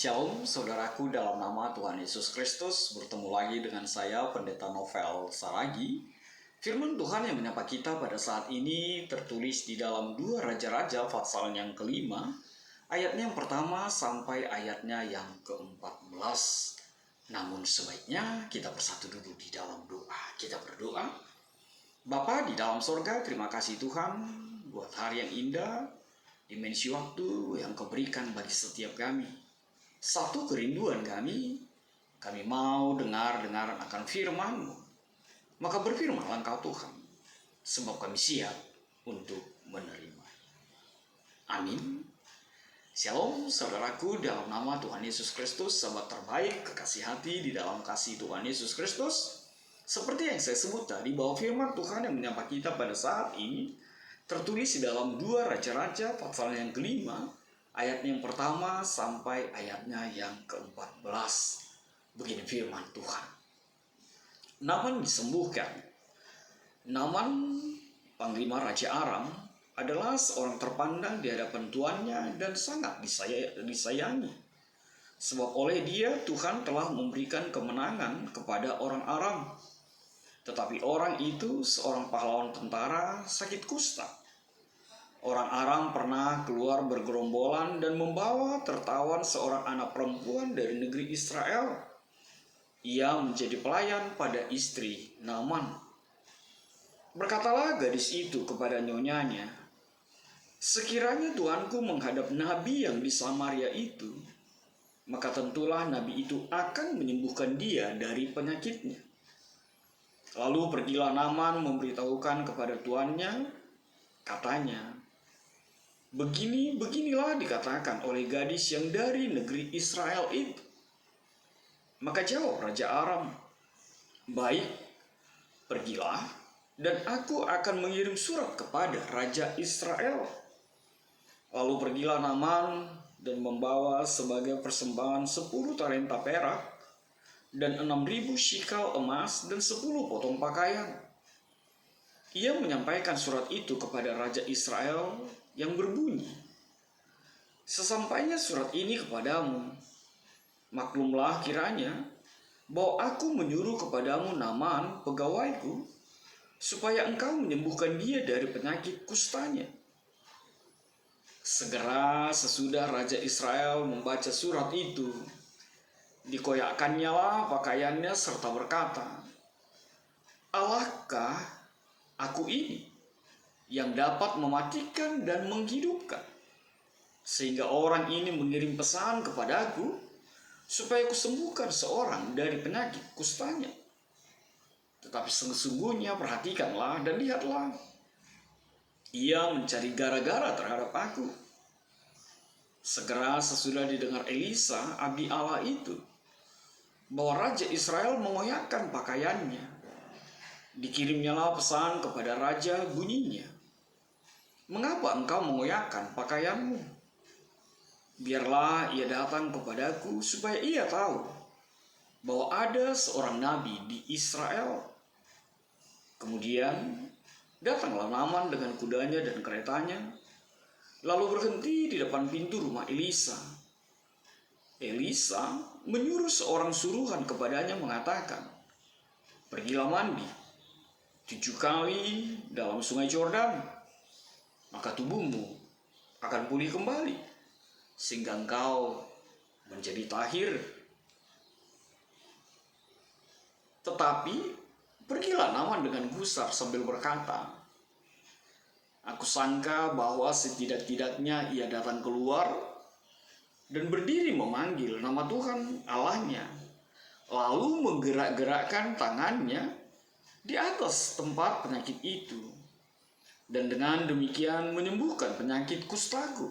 Shalom saudaraku, dalam nama Tuhan Yesus Kristus, bertemu lagi dengan saya Pendeta Novel Saragi. Firman Tuhan yang menyapa kita pada saat ini tertulis di dalam 2 Raja-Raja pasal yang kelima, ayatnya yang pertama sampai ayatnya yang ke-14. Namun sebaiknya kita bersatu dulu di dalam doa. Kita berdoa. Bapa di dalam sorga, terima kasih Tuhan buat hari yang indah, dimensi waktu yang Kau berikan bagi setiap kami. Satu kerinduan kami mau dengar akan firman-Mu. Maka berfirmanlah Engkau Tuhan, sebab kami siap untuk menerima. Amin. Shalom saudaraku, dalam nama Tuhan Yesus Kristus, sahabat terbaik, kekasih hati di dalam kasih Tuhan Yesus Kristus. Seperti yang saya sebut tadi, bahwa firman Tuhan yang menyapa kita pada saat ini tertulis di dalam 2 Raja-Raja pasal yang kelima, ayat yang pertama sampai ayatnya yang ke-14. Begini firman Tuhan. Naaman disembuhkan. Naaman, panglima Raja Aram, adalah seorang terpandang di hadapan tuannya dan sangat disayangi. Sebab oleh dia Tuhan telah memberikan kemenangan kepada orang Aram. Tetapi orang itu, seorang pahlawan tentara, sakit kusta. Orang Aram pernah keluar bergerombolan dan membawa tertawan seorang anak perempuan dari negeri Israel. Ia menjadi pelayan pada istri Naaman. Berkatalah gadis itu kepada nyonyanya, "Sekiranya tuanku menghadap nabi yang di Samaria itu, maka tentulah nabi itu akan menyembuhkan dia dari penyakitnya." Lalu pergilah Naaman memberitahukan kepada tuannya, katanya, Beginilah dikatakan oleh gadis yang dari negeri Israel itu. Maka jawab Raja Aram, "Baik, pergilah, dan aku akan mengirim surat kepada Raja Israel." Lalu pergilah Naaman dan membawa sebagai persembahan 10 talenta perak dan 6.000 shikal emas dan 10 potong pakaian. Ia menyampaikan surat itu kepada Raja Israel yang berbunyi, "Sesampainya surat ini kepadamu, maklumlah kiranya bahwa aku menyuruh kepadamu Naaman pegawaiku, supaya engkau menyembuhkan dia dari penyakit kustanya." Segera sesudah Raja Israel membaca surat itu, dikoyakkannya lah pakaiannya serta berkata, "Allahkah aku ini yang dapat mematikan dan menghidupkan, sehingga orang ini mengirim pesan kepadaku supaya kusembuhkan seorang dari penyakit kustanya? Tetapi sesungguhnya perhatikanlah dan lihatlah, ia mencari gara-gara terhadap aku." Segera sesudah didengar Elisa, abdi Allah itu, bahwa Raja Israel mengoyakkan pakaiannya, dikirimnyalah pesan kepada raja, bunyinya, "Mengapa engkau mengoyakkan pakaianmu? Biarlah ia datang kepadaku supaya ia tahu bahwa ada seorang nabi di Israel." Kemudian datanglah Naaman dengan kudanya dan keretanya, lalu berhenti di depan pintu rumah Elisa. Elisa menyuruh seorang suruhan kepadanya mengatakan, "Pergilah mandi 7 kali dalam sungai Yordan, maka tubuhmu akan pulih kembali, sehingga engkau menjadi tahir." Tetapi pergilah Naaman dengan gusar sambil berkata, "Aku sangka bahwa setidak-tidaknya ia datang keluar dan berdiri memanggil nama Tuhan Allahnya, lalu menggerak-gerakkan tangannya di atas tempat penyakit itu, dan dengan demikian menyembuhkan penyakit kustaku.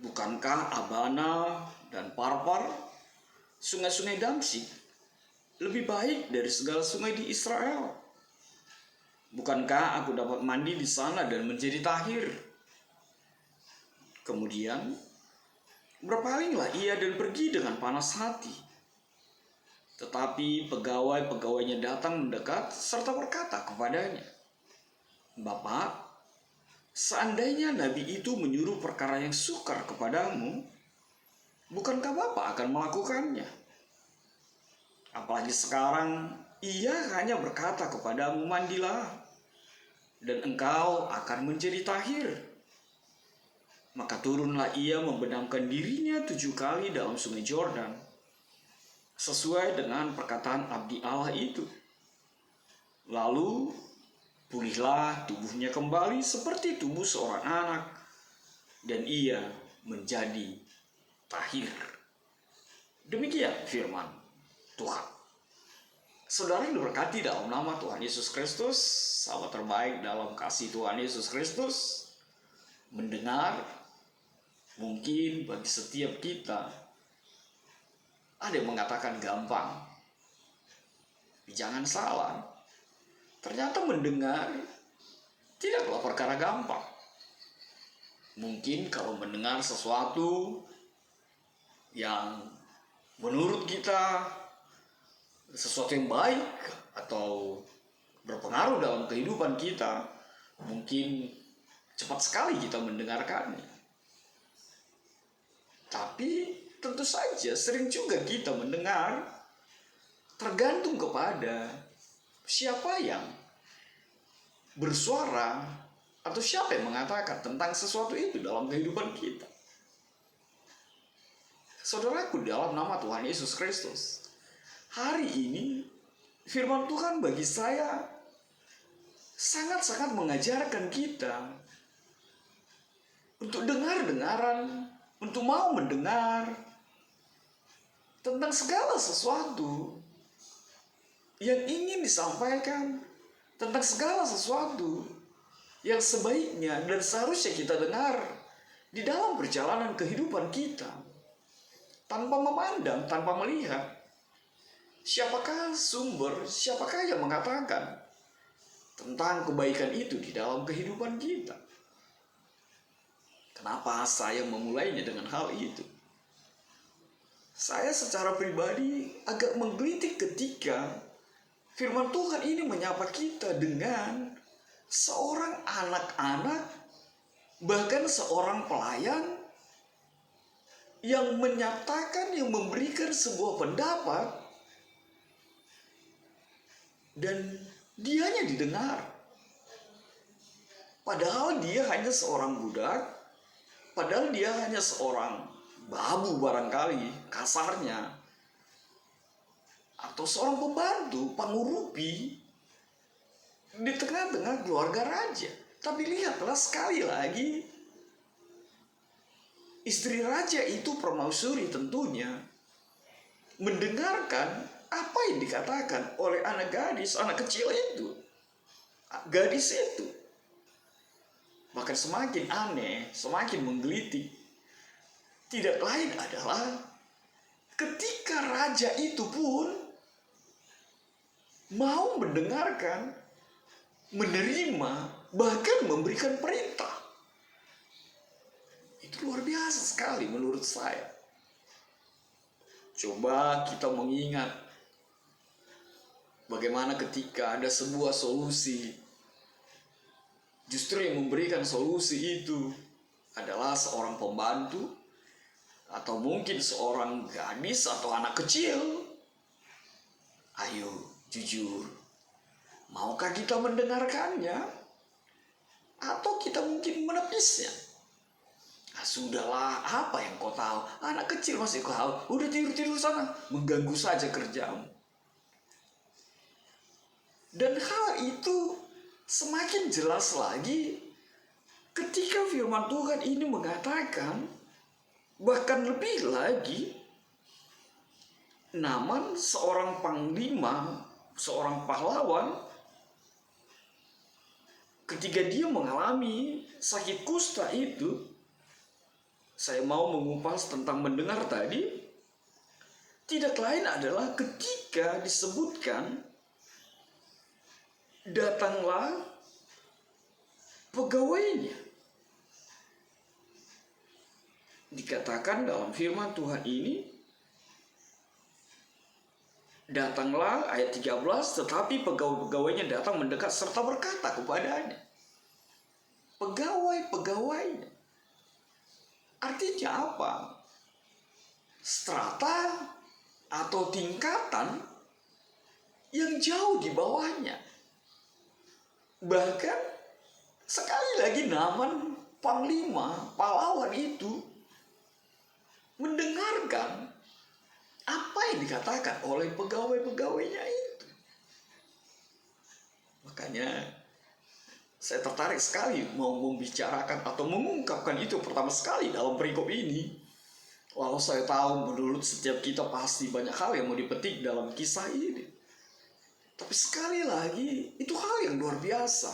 Bukankah Abana dan Parpar, sungai-sungai Damsyik, lebih baik dari segala sungai di Israel? Bukankah aku dapat mandi di sana dan menjadi tahir?" Kemudian berpalinglah ia dan pergi dengan panas hati. Tetapi pegawai-pegawainya datang mendekat serta berkata kepadanya, "Bapak, seandainya nabi itu menyuruh perkara yang sukar kepadamu, bukankah Bapa akan melakukannya? Apalagi sekarang ia hanya berkata kepadamu, mandilah, dan engkau akan menjadi tahir. Maka turunlah ia membenamkan dirinya 7 kali dalam sungai Yordan, sesuai dengan perkataan abdi Allah itu. Lalu pulihlah tubuhnya kembali seperti tubuh seorang anak, dan ia menjadi tahir. Demikian firman Tuhan. Saudara yang diberkati dalam nama Tuhan Yesus Kristus, sahabat terbaik dalam kasih Tuhan Yesus Kristus, mendengar mungkin bagi setiap kita ada yang mengatakan gampang. Tapi jangan salah, ternyata mendengar tidaklah perkara gampang. Mungkin kalau mendengar sesuatu yang menurut kita sesuatu yang baik atau berpengaruh dalam kehidupan kita, mungkin cepat sekali kita mendengarkannya. Tapi tentu saja sering juga kita mendengar, tergantung kepada siapa yang bersuara atau siapa yang mengatakan tentang sesuatu itu dalam kehidupan kita. Saudaraku, dalam nama Tuhan Yesus Kristus, hari ini firman Tuhan bagi saya sangat-sangat mengajarkan kita untuk dengar-dengaran, untuk mau mendengar tentang segala sesuatu yang ingin disampaikan, tentang segala sesuatu yang sebaiknya dan seharusnya kita dengar di dalam perjalanan kehidupan kita, tanpa memandang, tanpa melihat siapakah sumber, siapakah yang mengatakan tentang kebaikan itu di dalam kehidupan kita. Kenapa saya memulainya dengan hal itu? Saya secara pribadi agak menggelitik ketika firman Tuhan ini menyapa kita dengan seorang anak-anak, bahkan seorang pelayan yang menyatakan, yang memberikan sebuah pendapat, dan dianya didengar. Padahal dia hanya seorang budak, padahal dia hanya seorang babu barangkali, kasarnya, atau seorang pembantu, pengurupi di tengah-tengah keluarga raja. Tapi lihatlah sekali lagi, istri raja itu permaisuri tentunya mendengarkan apa yang dikatakan oleh anak gadis, anak kecil itu, gadis itu. Bahkan semakin aneh, semakin menggelitik, tidak lain adalah ketika raja itu pun mau mendengarkan, menerima, bahkan memberikan perintah. Itu luar biasa sekali menurut saya. Coba kita mengingat bagaimana ketika ada sebuah solusi, justru yang memberikan solusi itu adalah seorang pembantu, atau mungkin seorang gadis atau anak kecil. Ayo, jujur, maukah kita mendengarkannya? Atau kita mungkin menepisnya? Ah, sudahlah, apa yang kau tahu? Anak kecil masih kau tahu, udah tidur-tidur sana, mengganggu saja kerjamu. Dan hal itu semakin jelas lagi ketika firman Tuhan ini mengatakan, bahkan lebih lagi, Naaman seorang panglima, seorang pahlawan, ketika dia mengalami sakit kusta itu, saya mau mengupas tentang mendengar tadi, tidak lain adalah ketika disebutkan, datanglah pegawainya. Dikatakan dalam firman Tuhan ini, datanglah, ayat 13, tetapi pegawai-pegawainya datang mendekat serta berkata kepadanya. Pegawai-pegawainya. Artinya apa? strata atau tingkatan yang jauh di bawahnya. Bahkan sekali lagi Naaman panglima pahlawan itu mendengarkan apa yang dikatakan oleh pegawai-pegawainya itu. Makanya saya tertarik sekali mau membicarakan atau mengungkapkan itu pertama sekali dalam perikop ini. Walau saya tahu menurut setiap kita pasti banyak hal yang mau dipetik dalam kisah ini. Tapi sekali lagi itu hal yang luar biasa.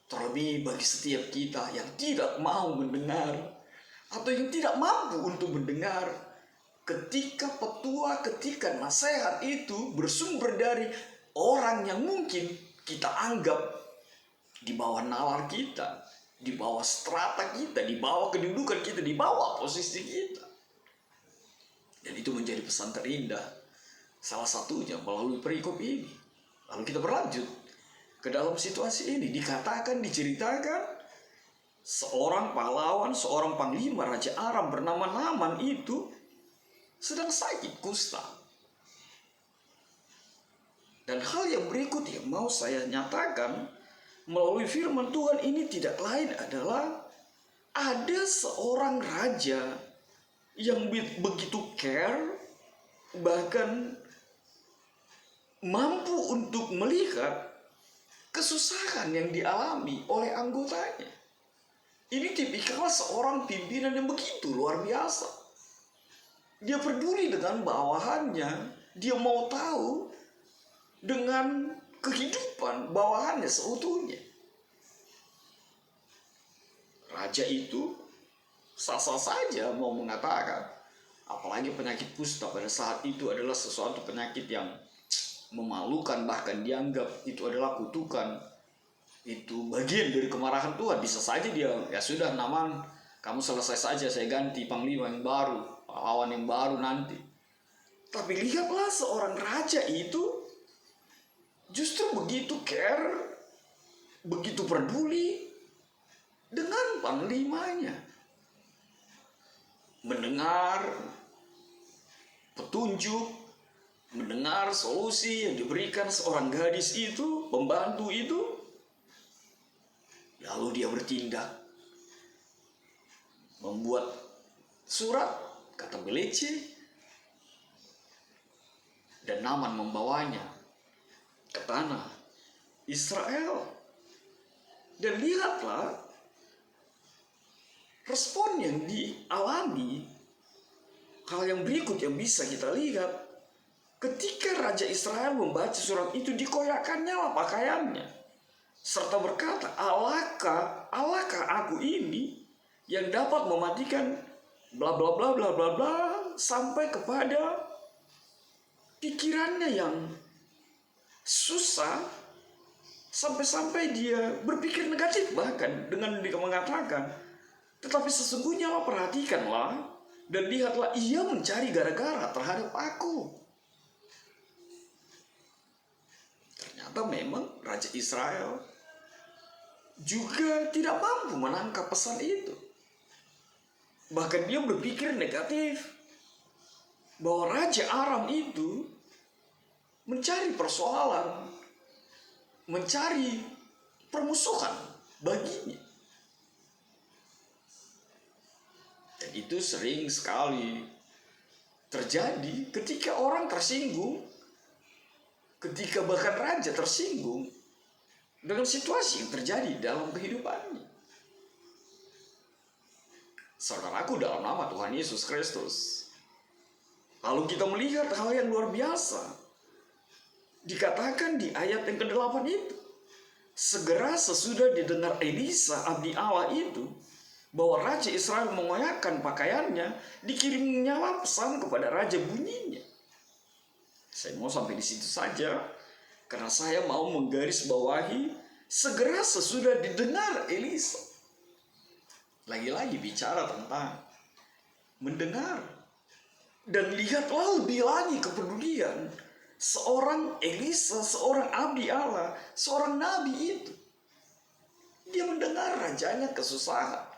Terlebih bagi setiap kita yang tidak mau mendengar atau yang tidak mampu untuk mendengar. Ketika petua, ketika nasihat itu bersumber dari orang yang mungkin kita anggap di bawah nalar kita, di bawah strata kita, di bawah kedudukan kita, di bawah posisi kita. Dan itu menjadi pesan terindah. Salah satunya melalui perikop ini. Lalu kita berlanjut ke dalam situasi ini. Dikatakan, diceritakan, seorang pahlawan, seorang panglima Raja Aram bernama Naaman itu sedang sakit kusta. Dan hal yang berikut yang mau saya nyatakan melalui firman Tuhan ini tidak lain adalah ada seorang raja yang begitu care, bahkan mampu untuk melihat kesusahan yang dialami oleh anggotanya. Ini tipikal seorang pimpinan yang begitu luar biasa. Dia peduli dengan bawahannya, dia mau tahu dengan kehidupan bawahannya seutuhnya. Raja itu sah-sah saja mau mengatakan, apalagi penyakit kusta pada saat itu adalah sesuatu penyakit yang memalukan, bahkan dianggap itu adalah kutukan, itu bagian dari kemarahan Tuhan. Bisa saja dia, ya sudah Naaman, kamu selesai saja, saya ganti panglima yang baru, pahlawan yang baru nanti. Tapi lihatlah seorang raja itu justru begitu care, begitu peduli dengan panglimanya. Mendengar petunjuk, mendengar solusi yang diberikan seorang gadis itu, pembantu itu, lalu dia bertindak. Membuat surat, kata Belece, dan Naaman membawanya ke tanah Israel. Dan lihatlah respon yang dialami. Hal yang berikut yang bisa kita lihat. Ketika Raja Israel membaca surat itu, dikoyakkannya lah pakaiannya, serta berkata, Allahkah aku ini yang dapat mematikan bla bla bla bla bla bla, sampai kepada pikirannya yang susah, sampai-sampai dia berpikir negatif, bahkan dengan dia mengatakan, tetapi sesungguhnya lah, perhatikanlah dan lihatlah, ia mencari gara-gara terhadap aku. Ternyata memang Raja Israel juga tidak mampu menangkap pesan itu. Bahkan dia berpikir negatif, bahwa Raja Aram itu mencari persoalan, mencari permusuhan baginya. Dan itu sering sekali terjadi ketika orang tersinggung, ketika bahkan raja tersinggung dengan situasi yang terjadi dalam kehidupannya. Saudaraku dalam nama Tuhan Yesus Kristus, lalu kita melihat hal yang luar biasa. Dikatakan di ayat yang ke-8 itu, segera sesudah didengar Elisa abdi Allah itu bahwa Raja Israel mengoyakkan pakaiannya, dikirimnya pesan kepada raja bunyinya. Saya mau sampai di situ saja karena saya mau menggarisbawahi segera sesudah didengar Elisa. Lagi-lagi bicara tentang mendengar. Dan lihatlah lebih lagi kepedulian seorang Elisa, seorang abdi Allah, seorang nabi itu. Dia mendengar rajanya kesusahan.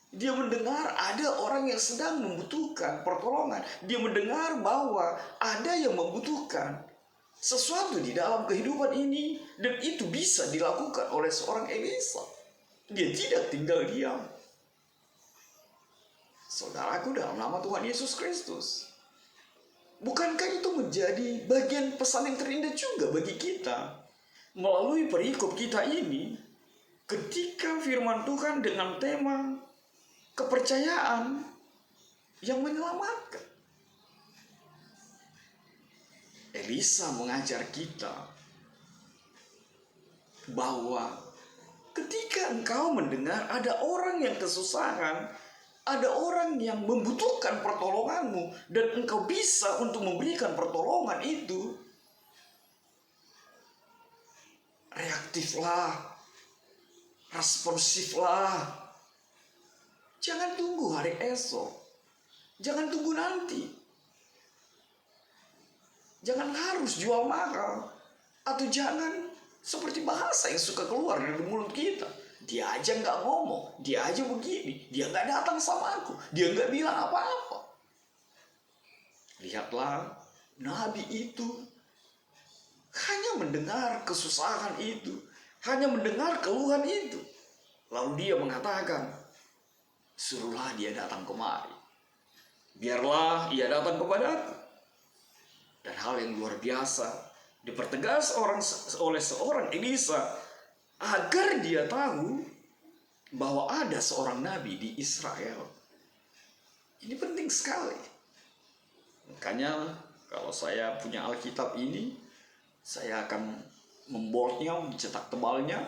Dia mendengar ada orang yang sedang membutuhkan pertolongan. Dia mendengar bahwa ada yang membutuhkan sesuatu di dalam kehidupan ini. Dan itu bisa dilakukan oleh seorang Elisa. Dia tidak tinggal diam. Saudaraku, dalam nama Tuhan Yesus Kristus, bukankah itu menjadi bagian pesan yang terindah juga bagi kita? Melalui perikop kita ini, ketika firman Tuhan dengan tema kepercayaan yang menyelamatkan. Elisa mengajar kita bahwa ketika engkau mendengar ada orang yang kesusahan, ada orang yang membutuhkan pertolonganmu, dan engkau bisa untuk memberikan pertolongan itu, reaktiflah, responsiflah. Jangan tunggu hari esok. Jangan tunggu nanti. Jangan harus jual mahal. Atau jangan seperti bahasa yang suka keluar dari mulut kita. Dia aja nggak ngomong. Dia aja begini. Dia nggak datang sama aku. Dia nggak bilang apa-apa. Lihatlah, Nabi itu hanya mendengar kesusahan itu. Hanya mendengar keluhan itu. Lalu dia mengatakan, suruhlah dia datang kemari. Biarlah ia datang kepadaku. Dan hal yang luar biasa dipertegas oleh seorang Elisa agar dia tahu bahwa ada seorang nabi di Israel. Ini penting sekali. Makanya kalau saya punya Alkitab ini, saya akan memboldnya, mencetak tebalnya,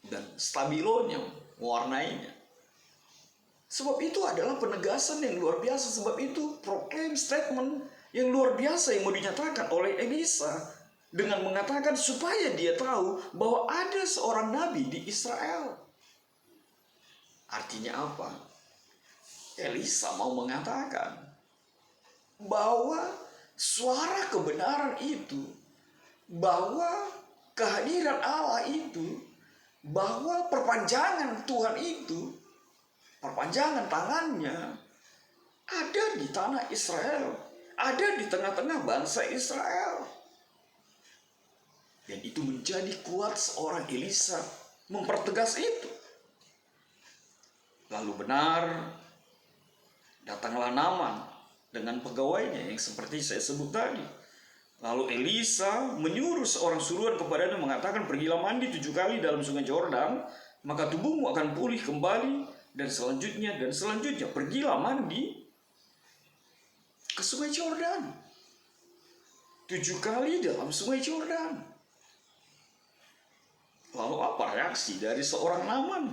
dan stabilonya, mewarnainya. Sebab itu adalah penegasan yang luar biasa. Sebab itu proclaim statement yang luar biasa yang mau dinyatakan oleh Elisa. Dengan mengatakan supaya dia tahu bahwa ada seorang nabi di Israel. Artinya apa? Elisa mau mengatakan bahwa suara kebenaran itu, bahwa kehadiran Allah itu, bahwa perpanjangan Tuhan itu, perpanjangan tangannya ada di tanah Israel, ada di tengah-tengah bangsa Israel. Dan itu menjadi kuat seorang Elisa mempertegas itu. Lalu benar, datanglah Naaman dengan pegawainya yang seperti saya sebut tadi. Lalu Elisa menyuruh seorang suruhan kepadanya mengatakan, pergilah mandi 7 kali dalam sungai Yordan, maka tubuhmu akan pulih kembali. Dan selanjutnya pergilah mandi ke sungai Yordan. 7 kali dalam sungai Yordan. Lalu apa reaksi dari seorang Naaman?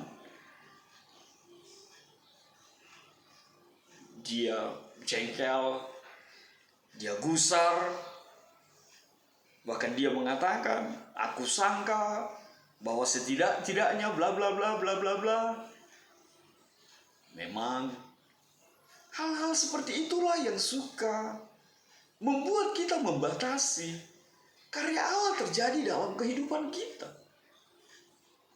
Dia jengkel, dia gusar, bahkan dia mengatakan, aku sangka bahwa setidak-tidaknya bla bla bla bla bla bla. Memang hal-hal seperti itulah yang suka membuat kita membatasi karya Allah terjadi dalam kehidupan kita.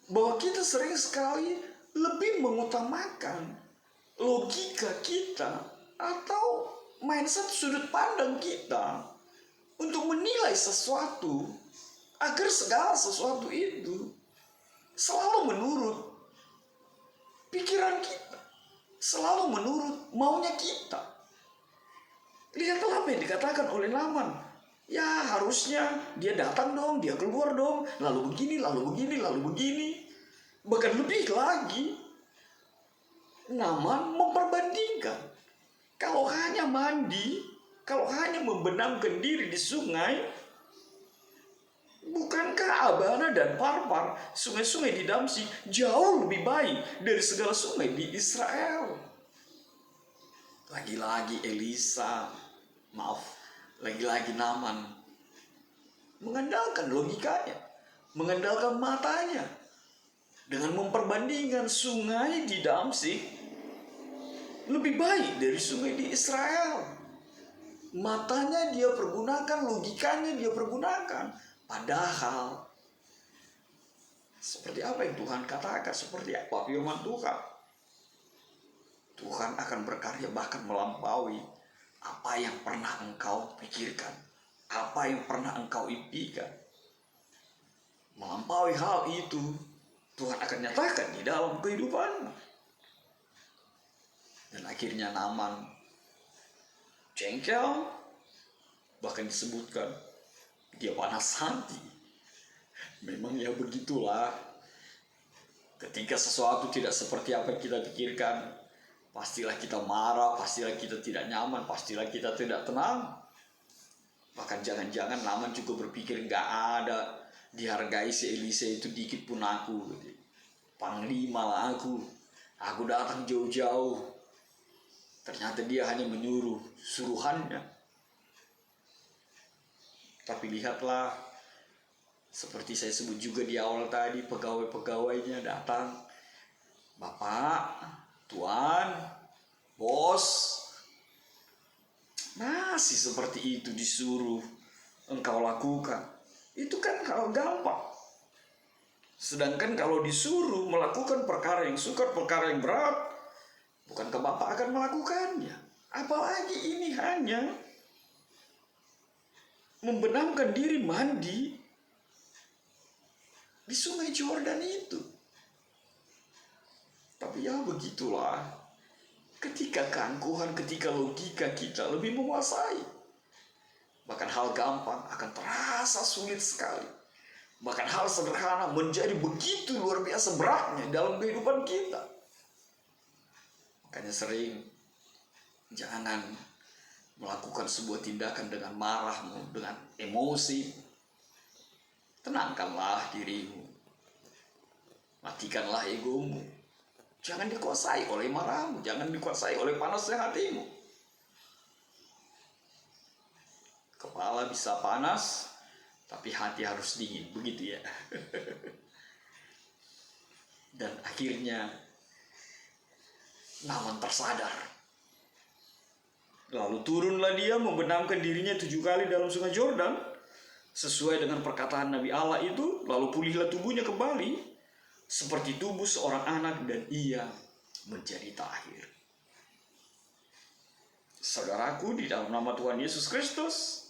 Bahwa kita sering sekali lebih mengutamakan logika kita atau mindset sudut pandang kita untuk menilai sesuatu agar segala sesuatu itu selalu menurut pikiran kita, selalu menurut maunya kita. Lihatlah apa yang dikatakan oleh Naaman. Ya harusnya dia datang dong, dia keluar dong, lalu begini, lalu begini, lalu begini. Bahkan lebih lagi, Naaman memperbandingkan. Kalau hanya mandi, kalau hanya membenamkan diri di sungai, bukankah Abana dan Parpar, sungai-sungai di Damsyik, jauh lebih baik dari segala sungai di Israel? Lagi-lagi lagi-lagi Naaman mengandalkan logikanya, mengandalkan matanya, dengan memperbandingkan sungai di Damsyik lebih baik dari sungai di Israel. Matanya dia pergunakan, logikanya dia pergunakan. Padahal seperti apa yang Tuhan katakan, seperti apa firman Tuhan. Tuhan akan berkarya bahkan melampaui apa yang pernah engkau pikirkan, apa yang pernah engkau impikan. Melampaui hal itu, Tuhan akan nyatakan di dalam kehidupanmu. Dan akhirnya Naaman jengkel, bahkan disebutkan dia panas hati. Memang ya begitulah. Ketika sesuatu tidak seperti apa yang kita pikirkan, pastilah kita marah, pastilah kita tidak nyaman, pastilah kita tidak tenang. Bahkan jangan-jangan Naaman juga berpikir gak ada dihargai si Elisa itu dikit pun aku. Panglima lah aku datang jauh-jauh. Ternyata dia hanya menyuruh suruhannya. Tapi lihatlah, seperti saya sebut juga di awal tadi, pegawai-pegawainya datang. Bapak, Tuan, bos, masih seperti itu disuruh engkau lakukan. Itu kan hal gampang. Sedangkan kalau disuruh melakukan perkara yang sukar, perkara yang berat, bukankah Bapak akan melakukannya? Apalagi ini hanya membenamkan diri mandi di sungai Jordan itu. Tapi ya begitulah, ketika keangkuhan, ketika logika kita lebih menguasai, bahkan hal gampang akan terasa sulit sekali. Bahkan hal sederhana menjadi begitu luar biasa beratnya dalam kehidupan kita. Makanya sering jangan melakukan sebuah tindakan dengan marahmu, dengan emosi. Tenangkanlah dirimu. Matikanlah egomu. Jangan dikuasai oleh marahmu, jangan dikuasai oleh panasnya hatimu. Kepala bisa panas, tapi hati harus dingin, begitu ya. Dan akhirnya Naaman tersadar. Lalu turunlah dia membenamkan dirinya 7 kali dalam sungai Jordan, sesuai dengan perkataan Nabi Allah itu. Lalu pulihlah tubuhnya kembali seperti tubuh seorang anak, dan ia menjadi tahir. Saudaraku, di dalam nama Tuhan Yesus Kristus,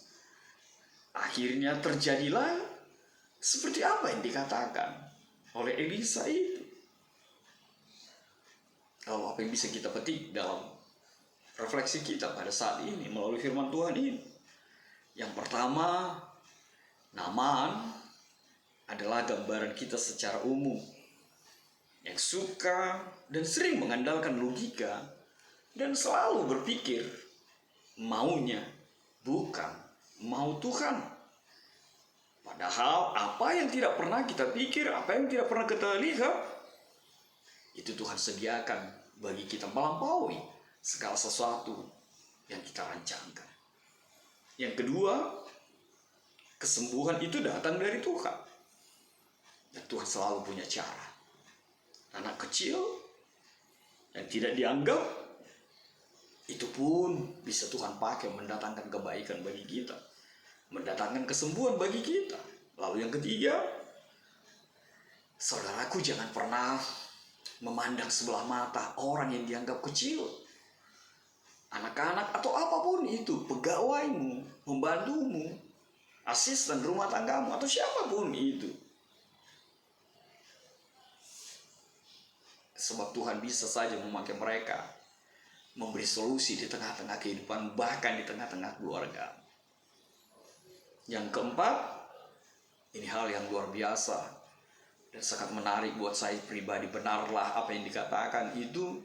akhirnya terjadilah seperti apa yang dikatakan oleh Elisa itu. Lalu apa yang bisa kita petik dalam refleksi kita pada saat ini melalui firman Tuhan ini? Yang pertama, Naaman adalah gambaran kita secara umum yang suka dan sering mengandalkan logika dan selalu berpikir maunya bukan mau Tuhan. Padahal apa yang tidak pernah kita pikir, apa yang tidak pernah kita lihat, itu Tuhan sediakan bagi kita melampaui segala sesuatu yang kita rancangkan. Yang kedua, kesembuhan itu datang dari Tuhan. Dan Tuhan selalu punya cara. Anak kecil yang tidak dianggap, itu pun bisa Tuhan pakai mendatangkan kebaikan bagi kita, mendatangkan kesembuhan bagi kita. Lalu yang ketiga, saudaraku, jangan pernah memandang sebelah mata orang yang dianggap kecil. Anak-anak atau apapun itu, pegawaimu, pembantumu, asisten rumah tanggamu, atau siapapun itu. Sebab Tuhan bisa saja memakai mereka, memberi solusi di tengah-tengah kehidupan, bahkan di tengah-tengah keluarga. Yang keempat, ini hal yang luar biasa dan sangat menarik buat saya pribadi. Benarlah apa yang dikatakan itu,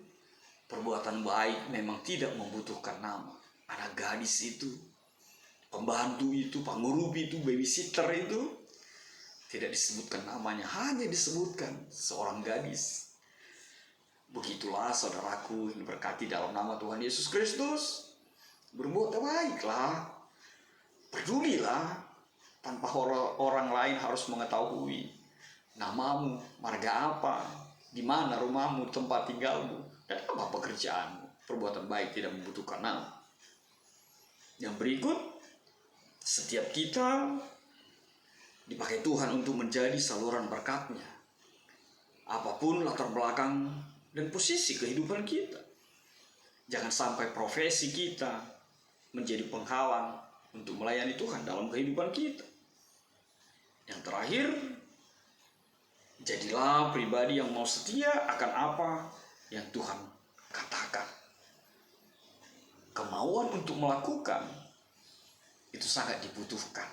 perbuatan baik memang tidak membutuhkan nama. Anak gadis itu, pembantu itu, pengurupi itu, babysitter itu, tidak disebutkan namanya, hanya disebutkan seorang gadis. Begitulah saudaraku yang diberkati dalam nama Tuhan Yesus Kristus. Berbuat baiklah, pedulilah, tanpa orang lain harus mengetahui namamu, marga apa, di mana rumahmu, tempat tinggalmu, dan apa pekerjaanmu. Perbuatan baik tidak membutuhkan nama. Yang berikut, setiap kita dipakai Tuhan untuk menjadi saluran berkat-Nya. Apapun latar belakang dan posisi kehidupan kita. Jangan sampai profesi kita menjadi penghalang untuk melayani Tuhan dalam kehidupan kita. Yang terakhir, jadilah pribadi yang mau setia akan apa yang Tuhan katakan. Kemauan untuk melakukan itu sangat dibutuhkan.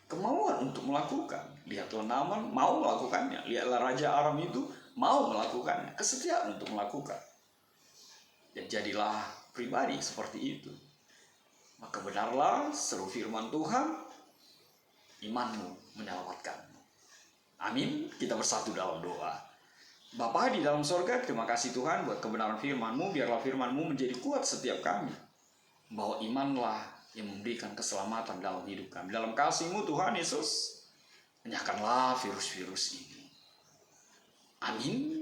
Kemauan untuk melakukan, lihatlah Naaman mau melakukannya, lihatlah Raja Aram itu mau melakukannya, kesetiaan untuk melakukan. Dan jadilah pribadi seperti itu. Maka benarlah seru firman Tuhan, imanmu menyelamatkanmu. Amin. Kita bersatu dalam doa. Bapa di dalam sorga, terima kasih Tuhan buat kebenaran firman-Mu. Biarlah firman-Mu menjadi kuat setiap kami. Bahwa imanlah yang memberikan keselamatan dalam hidup kami. Dalam kasih-Mu Tuhan Yesus, enyahkanlah virus-virus ini. Amin.